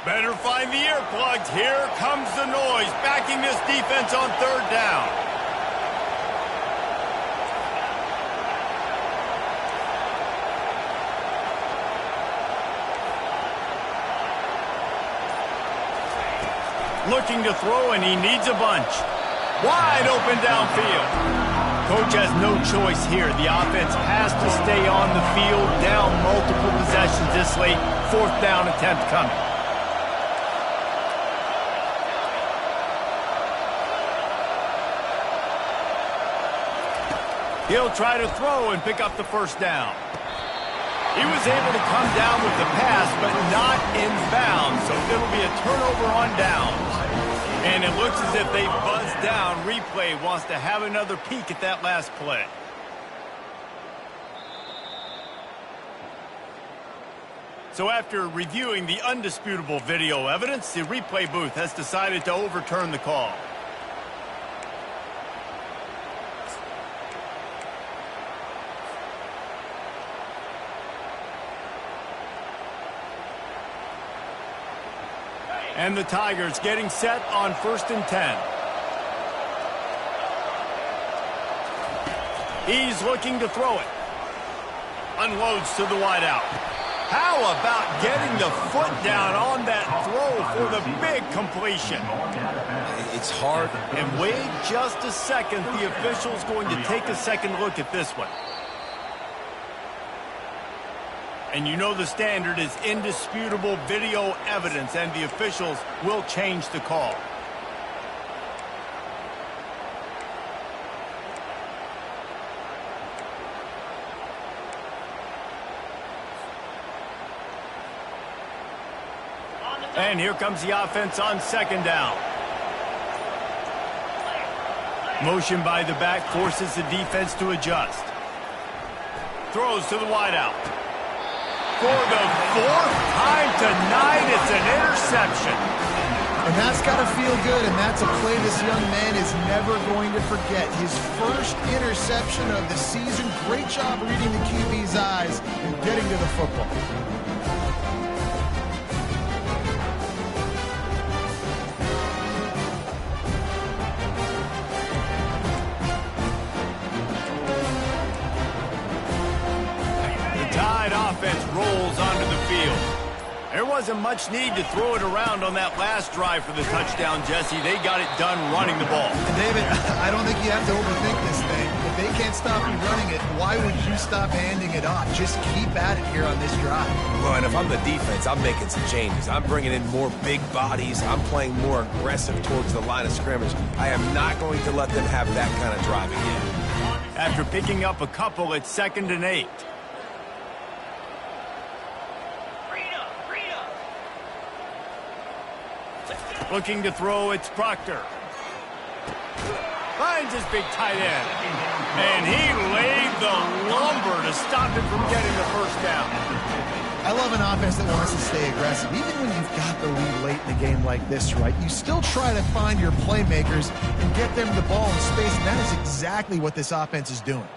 Speaker 1: Better find the earplugs. Here comes the noise, backing this defense on third down. Looking to throw, and he needs a bunch. Wide open downfield. Coach has no choice here. The offense has to stay on the field, down multiple possessions this late. Fourth down attempt coming. He'll try to throw and pick up the first down. He was able to come down with the pass, but not in bounds, so it'll be a turnover on downs. And it looks as if they buzzed down. Replay wants to have another peek at that last play. So after reviewing the undisputable video evidence, the replay booth has decided to overturn the call. And the Tigers getting set on 1st and 10. He's looking to throw it. Unloads to the wideout. How about getting the foot down on that throw for the big completion?
Speaker 3: It's hard.
Speaker 1: And wait just a second. The official's going to take a second look at this one. And you know the standard is indisputable video evidence, and the officials will change the call. And here comes the offense on second down. Motion by the back forces the defense to adjust. Throws to the wideout. For the fourth time tonight, it's an interception.
Speaker 2: And that's got to feel good, and that's a play this young man is never going to forget. His first interception of the season. Great job reading the QB's eyes and getting to the football.
Speaker 1: Offense rolls onto the field. There wasn't much need to throw it around on that last drive for the touchdown, Jesse. They got it done running the ball.
Speaker 2: And David, I don't think you have to overthink this thing. If they can't stop you running it, why would you stop handing it off? Just keep at it here on this drive.
Speaker 3: Well, and if I'm the defense, I'm making some changes. I'm bringing in more big bodies. I'm playing more aggressive towards the line of scrimmage. I am not going to let them have that kind of drive again.
Speaker 1: After picking up a couple, it's 2nd and 8. Looking to throw, it's Proctor. Finds his big tight end. And he laid the lumber to stop him from getting the first down.
Speaker 2: I love an offense that wants to stay aggressive. Even when you've got the lead late in a game like this, right, you still try to find your playmakers and get them the ball in space, and that is exactly what this offense is doing.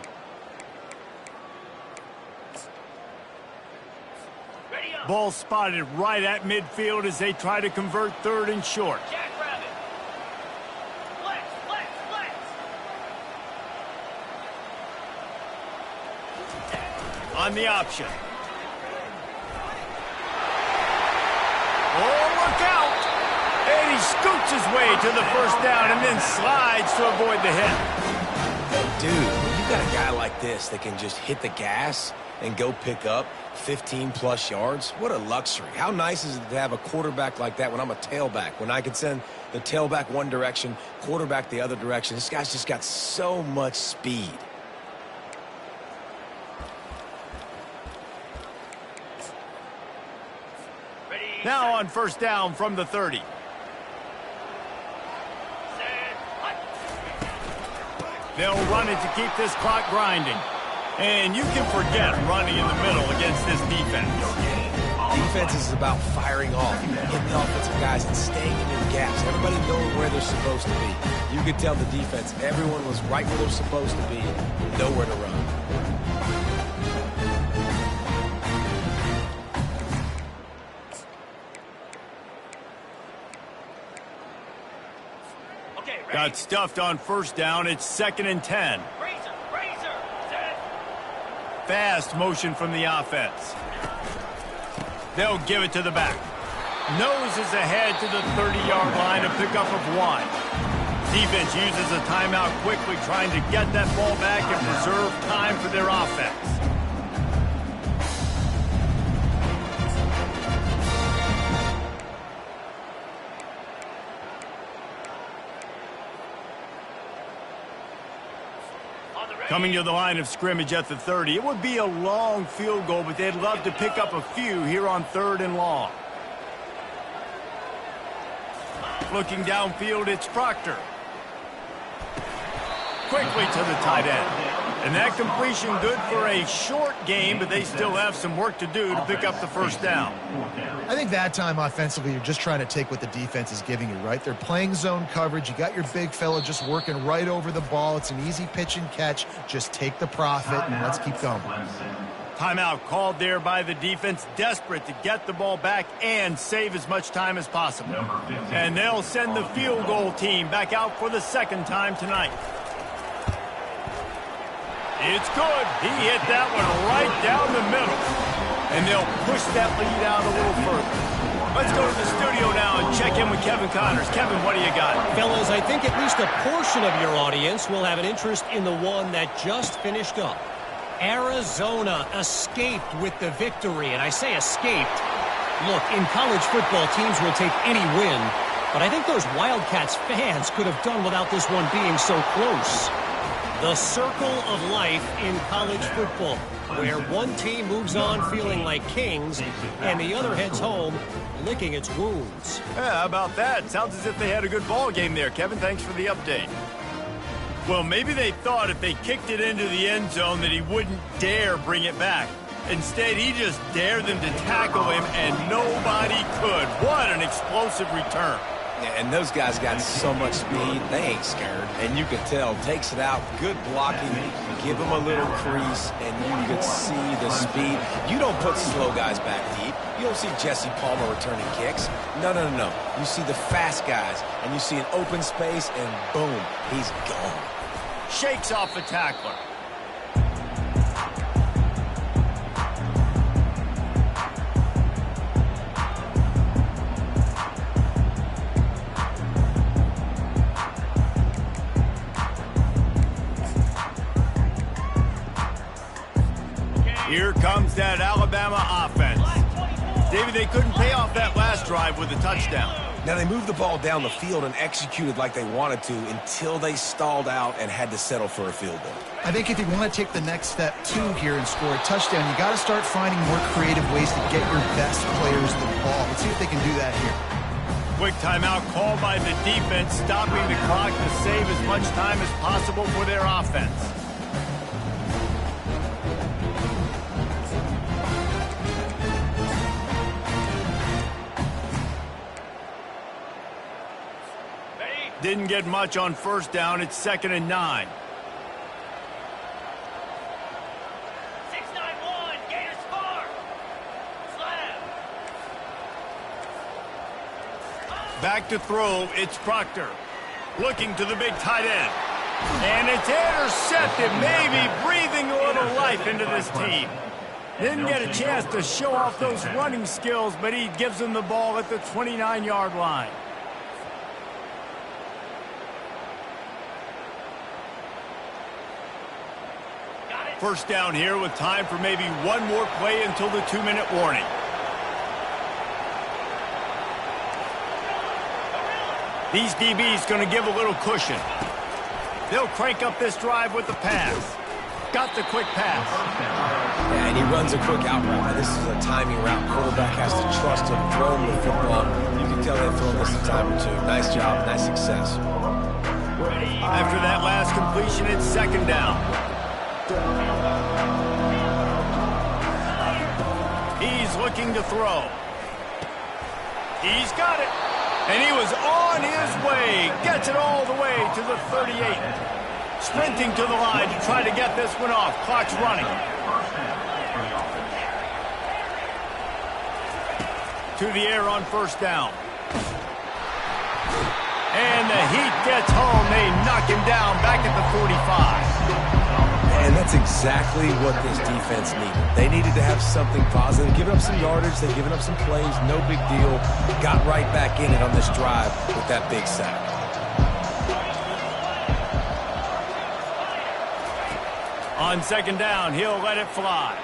Speaker 1: Ball spotted right at midfield as they try to convert 3rd and short. On the option. Oh, look out! And he scoots his way to the first down and then slides to avoid the hit.
Speaker 3: Dude, when you got a guy like this that can just hit the gas and go pick up 15-plus yards, what a luxury. How nice is it to have a quarterback like that when I'm a tailback, when I can send the tailback one direction, quarterback the other direction. This guy's just got so much speed.
Speaker 1: Now on first down from the 30. They'll run it to keep this clock grinding. And you can forget running in the middle against this defense.
Speaker 3: Defense is about firing off, hitting the offensive guys and staying in their gaps. Everybody knowing where they're supposed to be. You could tell the defense, everyone was right where they're supposed to be, nowhere to run.
Speaker 1: Got stuffed on first down. It's 2nd and 10. Fast motion from the offense. They'll give it to the back. Noses ahead to the 30-yard line, a pickup of 1. Defense uses a timeout quickly, trying to get that ball back and preserve time for their offense. Coming to the line of scrimmage at the 30. It would be a long field goal, but they'd love to pick up a few here on 3rd and long. Looking downfield, it's Proctor. Quickly to the tight end. And that completion good for a short game, but they still have some work to do to pick up the first down.
Speaker 2: I think that time offensively, you're just trying to take what the defense is giving you, right? They're playing zone coverage. You got your big fella just working right over the ball. It's an easy pitch and catch. Just take the profit and let's keep going.
Speaker 1: Timeout called there by the defense, desperate to get the ball back and save as much time as possible. And they'll send the field goal team back out for the 2nd time tonight. It's good. He hit that one right down the middle. And they'll push that lead out a little further. Let's go to the studio now and check in with Kevin Connors. Kevin, what do you got?
Speaker 4: Fellas, I think at least a portion of your audience will have an interest in the one that just finished up. Arizona escaped with the victory, and I say escaped. Look, in college football, teams will take any win, but I think those Wildcats fans could have done without this one being so close. The circle of life in college football, where one team moves on feeling like kings and the other heads home licking its wounds.
Speaker 1: Yeah, how about that? Sounds as if they had a good ball game there, Kevin. Thanks for the update. Well, maybe they thought if they kicked it into the end zone that he wouldn't dare bring it back. Instead, he just dared them to tackle him, and nobody could. What an explosive return.
Speaker 3: Yeah, and those guys got so much speed, they ain't scared. And you could tell, takes it out, good blocking, give him a little crease, and you could see the speed. You don't put slow guys back deep. You don't see Jesse Palmer returning kicks. No. You see the fast guys, and you see an open space, and boom, he's gone.
Speaker 1: Shakes off the tackler. Here comes that Alabama offense. David, they couldn't pay off that last drive with a touchdown.
Speaker 3: Now, they moved the ball down the field and executed like they wanted to until they stalled out and had to settle for a field goal.
Speaker 2: I think if you want to take the next step, too, here and score a touchdown, you got to start finding more creative ways to get your best players the ball. Let's see if they can do that here.
Speaker 1: Quick timeout called by the defense, stopping the clock to save as much time as possible for their offense. Didn't get much on first down. It's 2nd and 9.
Speaker 6: 6-9-1, Gators far. Slam.
Speaker 1: Back to throw. It's Proctor. Looking to the big tight end. And it's intercepted, maybe breathing a little life into this team. Didn't get a chance to show off those running skills, but he gives them the ball at the 29-yard line. First down here with time for maybe one more play until the 2-minute warning. These DBs going to give a little cushion. They'll crank up this drive with the pass. Got the quick pass.
Speaker 3: Yeah, and he runs a quick out route. This is a timing route. Quarterback has to trust him, throw him the football. You can tell they've thrown this a time or two. Nice job, nice success.
Speaker 1: After that last completion, it's second down. He's looking to throw. He's got it. And he was on his way. Gets it all the way to the 38. Sprinting to the line to try to get this one off. Clock's running. To the air on first down. And the Heat gets home. They knock him down back at the 45.
Speaker 3: And that's exactly what this defense needed. They needed to have something positive. Giving up some yardage, they've given up some plays, no big deal. Got right back in it on this drive with that big sack.
Speaker 1: On second down, he'll let it fly.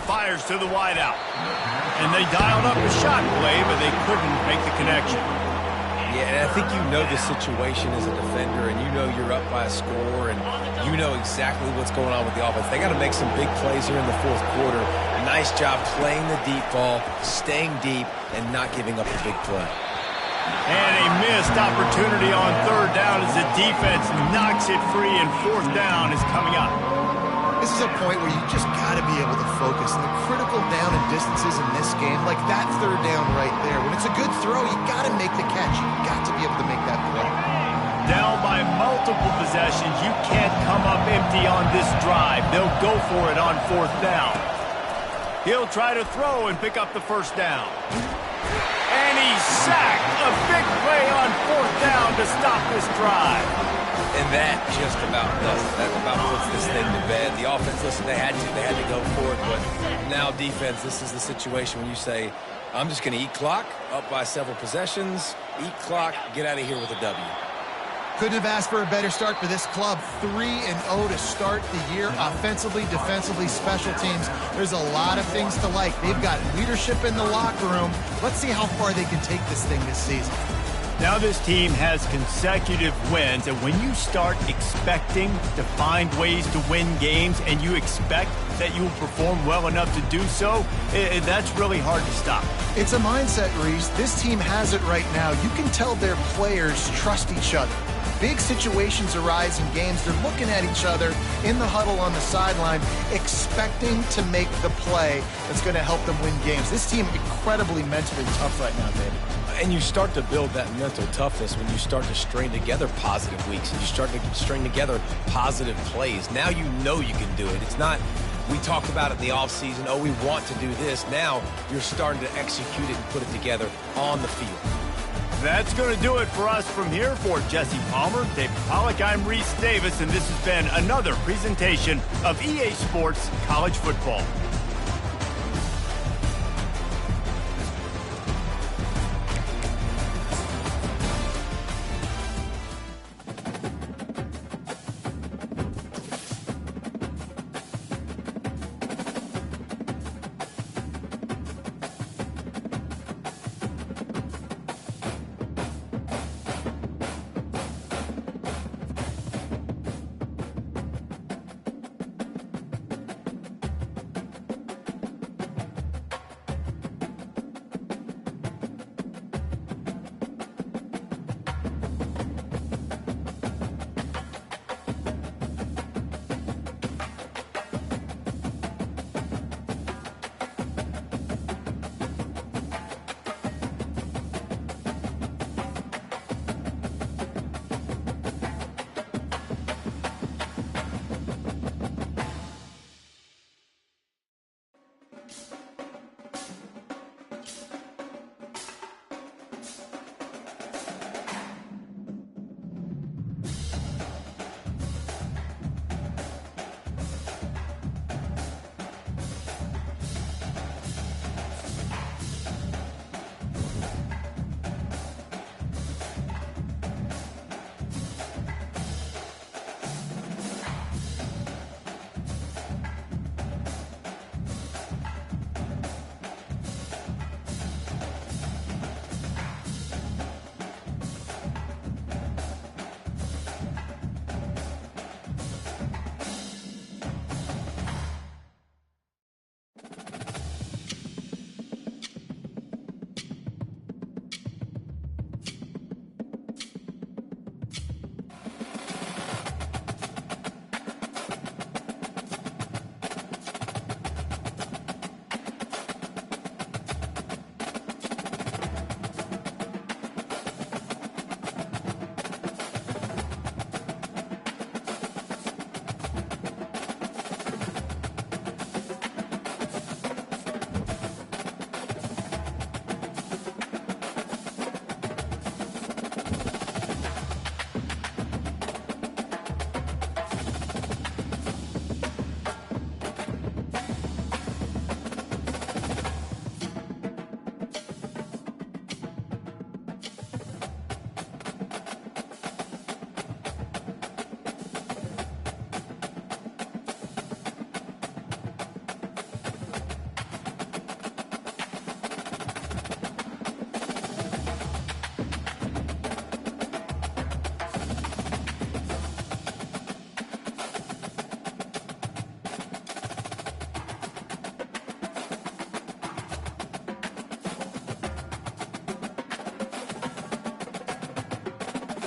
Speaker 1: Fires to the wideout. And they dialed up a shot play, but they couldn't make the connection.
Speaker 3: Yeah, and I think you know the situation as a defender, and you know you're up by a score, and you know exactly what's going on with the offense. They got to make some big plays here in the fourth quarter. Nice job playing the deep ball, staying deep, and not giving up a big play.
Speaker 1: And a missed opportunity on third down as the defense knocks it free, and fourth down is coming up.
Speaker 2: This is a point where you just got to be able to focus. And the critical down and distances in this game, like that third down right there, when it's a good throw, you got to make the catch. You got to be able to make that play.
Speaker 1: Down by multiple possessions, you can't come up empty on this drive. They'll go for it on fourth down. He'll try to throw and pick up the first down. And he's sacked. A big play on fourth down to stop this drive.
Speaker 3: And that just about does it. That about puts this thing to bed. The offense, listen, they had to go for it, but now defense, this is the situation when you say, I'm just going to eat clock, up by several possessions, eat clock, get out of here with a W.
Speaker 2: Couldn't have asked for a better start for this club. 3-0 to start the year. Offensively, defensively, special teams. There's a lot of things to like. They've got leadership in the locker room. Let's see how far they can take this thing this season.
Speaker 1: Now this team has consecutive wins, and when you start expecting to find ways to win games and you expect that you will perform well enough to do so, that's really hard to stop.
Speaker 2: It's a mindset, Reese. This team has it right now. You can tell their players trust each other. Big situations arise in games. They're looking at each other in the huddle on the sideline, expecting to make the play that's going to help them win games. This team incredibly mentally tough right now, David.
Speaker 3: And you start to build that mental toughness when you start to string together positive weeks and you start to string together positive plays. Now you know you can do it. It's not, we talked about it in the offseason, oh, we want to do this. Now you're starting to execute it and put it together on the field.
Speaker 1: That's going to do it for us from here. For Jesse Palmer, David Pollack, I'm Reese Davis, and this has been another presentation of EA Sports College Football.